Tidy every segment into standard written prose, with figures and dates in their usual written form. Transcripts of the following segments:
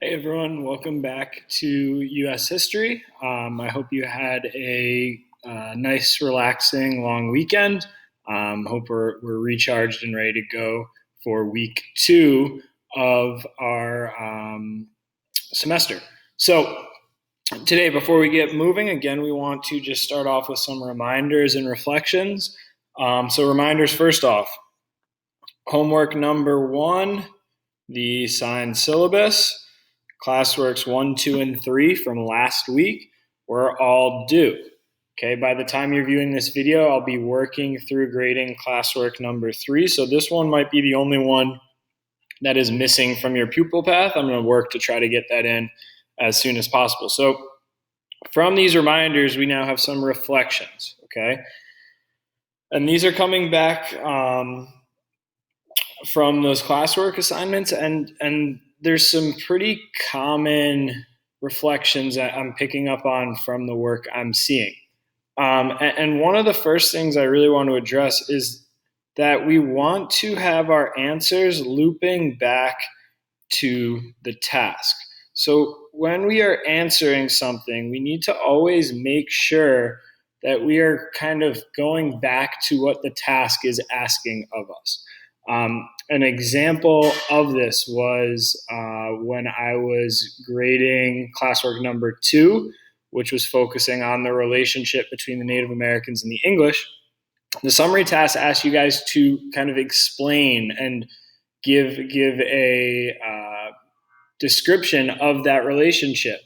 Hey everyone, welcome back to U.S. history. I hope you had a nice, relaxing, long weekend. Hope we're recharged and ready to go for week 2 of our semester. So today, before we get moving, again, we want to just start off with some reminders and reflections. So reminders first off, homework number 1, the science syllabus. Classworks 1, 2, and 3 from last week were all due. Okay, by the time you're viewing this video, I'll be working through grading classwork number 3. So this one might be the only one that is missing from your pupil path. I'm going to work to try to get that in as soon as possible. So from these reminders, we now have some reflections. Okay, and these are coming back from those classwork assignments, and there's some pretty common reflections that I'm picking up on from the work I'm seeing. And one of the first things I really want to address is that we want to have our answers looping back to the task. So when we are answering something, we need to always make sure that we are kind of going back to what the task is asking of us. An example of this was when I was grading classwork number 2, which was focusing on the relationship between the Native Americans and the English. The summary task asked you guys to kind of explain and give a description of that relationship.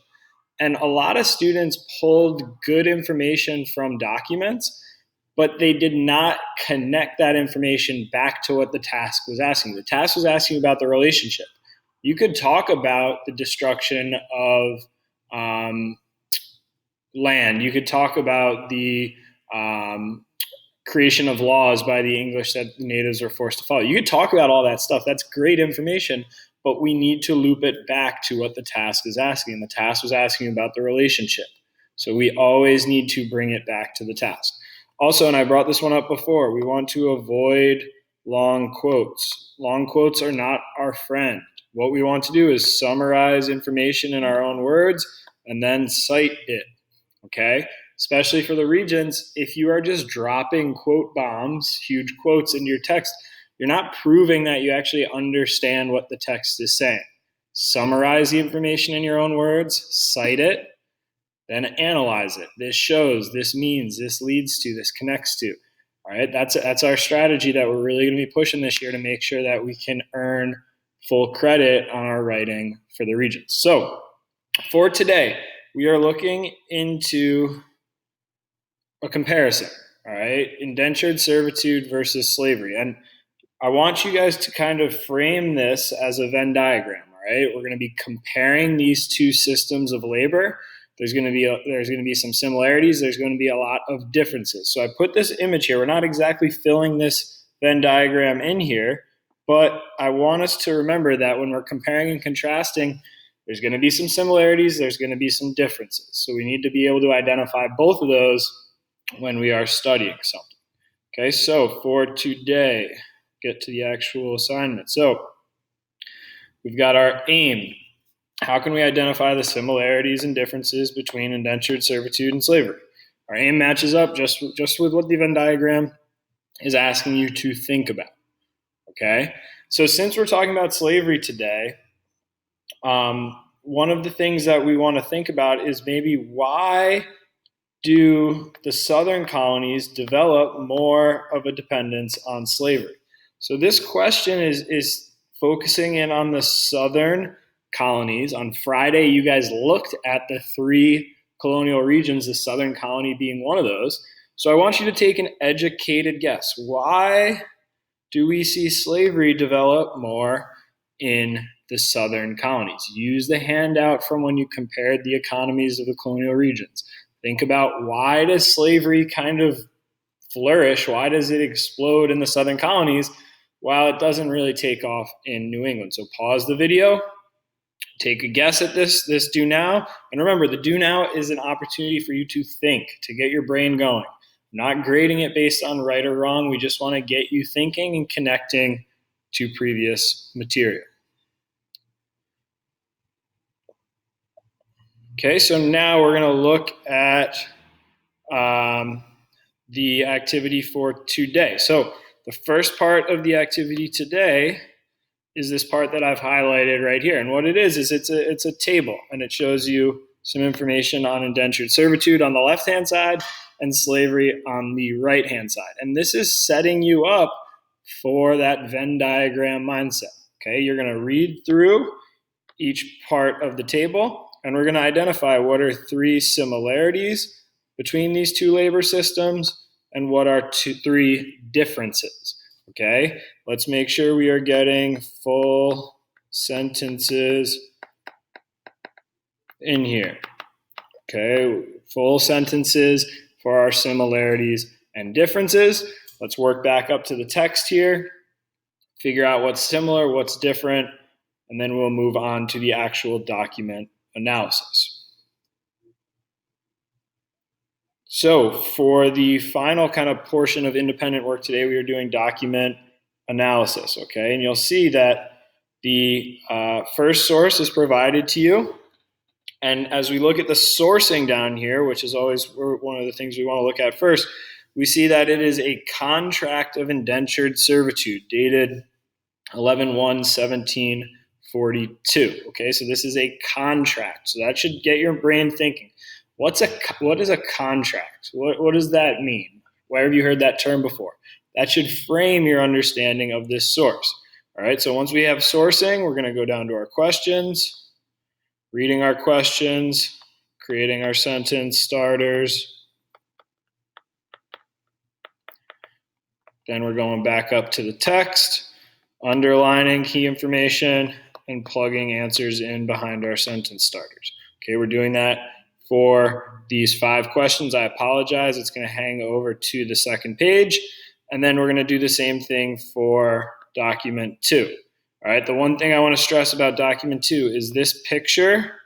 And a lot of students pulled good information from documents, but they did not connect that information back to what the task was asking. The task was asking about the relationship. You could talk about the destruction of land. You could talk about the creation of laws by the English that the natives were forced to follow. You could talk about all that stuff. That's great information, but we need to loop it back to what the task is asking. And the task was asking about the relationship. So we always need to bring it back to the task. Also, and I brought this one up before, we want to avoid long quotes. Long quotes are not our friend. What we want to do is summarize information in our own words and then cite it, okay? Especially for the Regents, if you are just dropping quote bombs, huge quotes into your text, you're not proving that you actually understand what the text is saying. Summarize the information in your own words, cite it, then analyze it. This shows, this means, this leads to, this connects to. All right, that's our strategy that we're really going to be pushing this year to make sure that we can earn full credit on our writing for the Regents. So for today, we are looking into a comparison. All right, indentured servitude versus slavery. And I want you guys to kind of frame this as a Venn diagram. All right, we're going to be comparing these two systems of labor. There's going to be some similarities. There's going to be a lot of differences. So I put this image here. We're not exactly filling this Venn diagram in here, but I want us to remember that when we're comparing and contrasting, there's going to be some similarities. There's going to be some differences. So we need to be able to identify both of those when we are studying something. Okay, so for today, get to the actual assignment. So we've got our aim. How can we identify the similarities and differences between indentured servitude and slavery? Our aim matches up just with what the Venn diagram is asking you to think about. Okay, so since we're talking about slavery today, one of the things that we want to think about is maybe why do the southern colonies develop more of a dependence on slavery? So this question is focusing in on the southern colonies. On Friday, you guys looked at the 3 colonial regions, the southern colony being one of those. So I want you to take an educated guess. Why do we see slavery develop more in the southern colonies? Use the handout from when you compared the economies of the colonial regions. Think about, why does slavery kind of flourish? Why does it explode in the southern colonies while it doesn't really take off in New England? So pause the video, take a guess at this do now. And remember, the do now is an opportunity for you to think, to get your brain going. I'm not grading it based on right or wrong. We just want to get you thinking and connecting to previous material. Okay, so now we're going to look at the activity for today. So the first part of the activity today is this part that I've highlighted right here. And what it is it's a table, and it shows you some information on indentured servitude on the left-hand side and slavery on the right-hand side. And this is setting you up for that Venn diagram mindset. Okay, you're going to read through each part of the table, and we're going to identify what are three similarities between these two labor systems and what are three differences. Okay, let's make sure we are getting full sentences in here. Okay, full sentences for our similarities and differences. Let's work back up to the text here, figure out what's similar, what's different, and then we'll move on to the actual document analysis. So for the final kind of portion of independent work today, we are doing document analysis, okay? And you'll see that the first source is provided to you. And as we look at the sourcing down here, which is always one of the things we want to look at first, we see that it is a contract of indentured servitude dated 11/1/1742. Okay, so this is a contract. So that should get your brain thinking. What is a contract? What does that mean? Where have you heard that term before? That should frame your understanding of this source. All right, so once we have sourcing, we're going to go down to our questions, reading our questions, creating our sentence starters. Then we're going back up to the text, underlining key information, and plugging answers in behind our sentence starters. Okay, we're doing that for these 5 questions. I apologize. It's going to hang over to the second page. And then we're going to do the same thing for document 2. All right, the one thing I want to stress about document 2 is this picture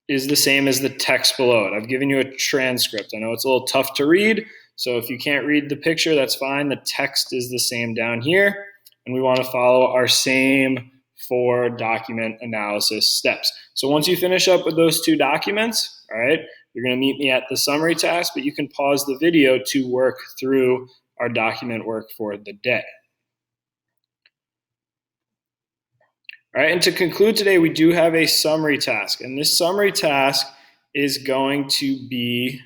is the same as the text below it. I've given you a transcript. I know it's a little tough to read, so if you can't read the picture, that's fine. The text is the same down here, and we want to follow our same 4 document analysis steps. So once you finish up with those 2 documents, all right, you're going to meet me at the summary task, but you can pause the video to work through our document work for the day. All right, and to conclude today, we do have a summary task, and this summary task is going to be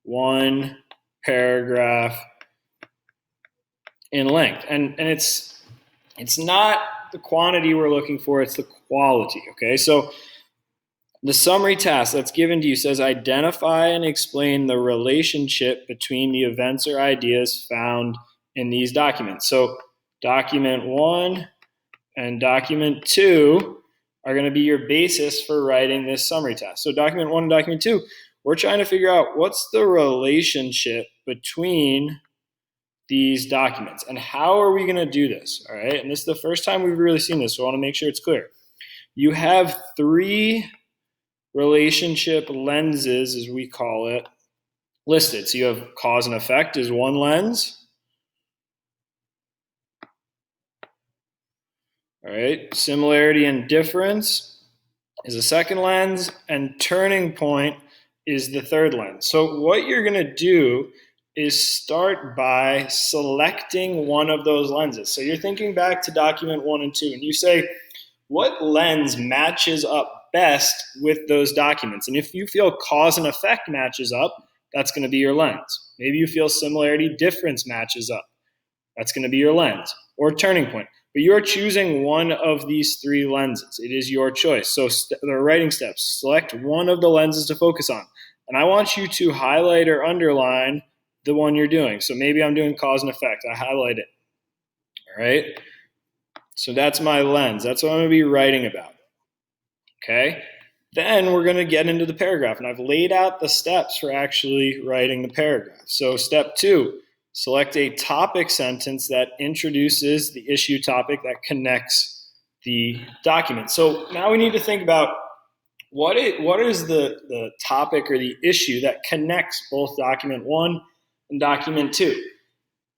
1 paragraph in length, and it's not the quantity we're looking for, it's the quality. Okay, so the summary task that's given to you says identify and explain the relationship between the events or ideas found in these documents. So document 1 and document 2 are going to be your basis for writing this summary task. So document 1 and document 2, we're trying to figure out what's the relationship between these documents and how are we going to do this. All right, and this is the first time we've really seen this, so I want to make sure it's clear. You have 3 relationship lenses, as we call it, listed. So you have cause and effect is one lens. All right, similarity and difference is a second lens, and turning point is the third lens. So what you're going to do is start by selecting one of those lenses. So you're thinking back to document 1 and 2, and you say, what lens matches up best with those documents? And if you feel cause and effect matches up, that's going to be your lens. Maybe you feel similarity, difference matches up. That's going to be your lens, or turning point. But you're choosing one of these 3 lenses. It is your choice. So the writing steps, select one of the lenses to focus on. And I want you to highlight or underline the one you're doing. So maybe I'm doing cause and effect. I highlight it. All right. So that's my lens. That's what I'm going to be writing about. Okay. Then we're going to get into the paragraph. And I've laid out the steps for actually writing the paragraph. So step 2, select a topic sentence that introduces the issue topic that connects the document. So now we need to think about what is the topic or the issue that connects both document 1 and document 2.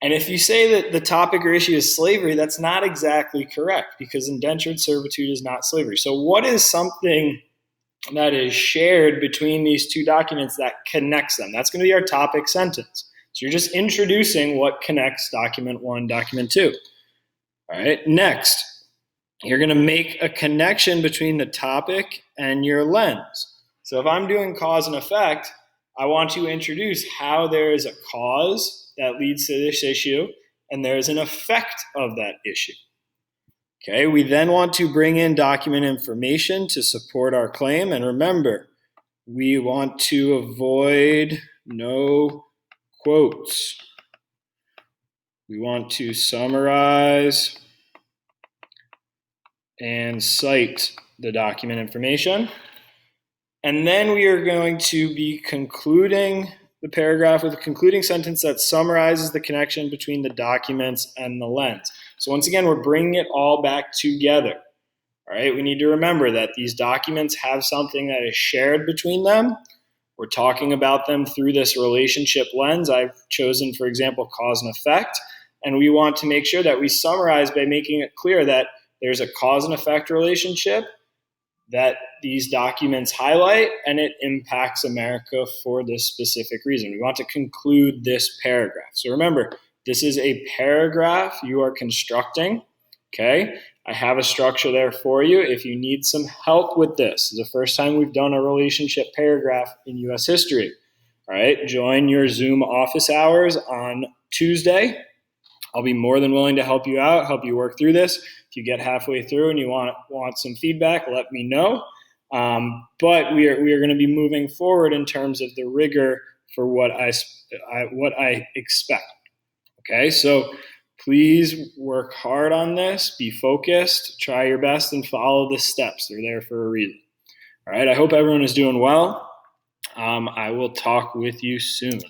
And if you say that the topic or issue is slavery, that's not exactly correct, because indentured servitude is not slavery. So what is something that is shared between these two documents that connects them. That's going to be our topic sentence. So you're just introducing what connects document 1, document 2. All right, next, you're going to make a connection between the topic and your lens. So if I'm doing cause and effect, I want to introduce how there is a cause that leads to this issue, and there's an effect of that issue. Okay, we then want to bring in document information to support our claim. And remember, we want to avoid no quotes. We want to summarize and cite the document information. And then we are going to be concluding the paragraph with a concluding sentence that summarizes the connection between the documents and the lens. So once again, we're bringing it all back together. All right, we need to remember that these documents have something that is shared between them. We're talking about them through this relationship lens. I've chosen, for example, cause and effect. And we want to make sure that we summarize by making it clear that there's a cause and effect relationship that these documents highlight, and it impacts America for this specific reason. We want to conclude this paragraph. So remember, this is a paragraph you are constructing, okay? I have a structure there for you. If you need some help with this, it's the first time we've done a relationship paragraph in U.S. history. All right, join your Zoom office hours on Tuesday. I'll be more than willing to help you out, help you work through this. If you get halfway through and you want some feedback, let me know. But we are going to be moving forward in terms of the rigor for what I expect. Okay, so please work hard on this, be focused, try your best, and follow the steps. They're there for a reason. All right, I hope everyone is doing well. I will talk with you soon.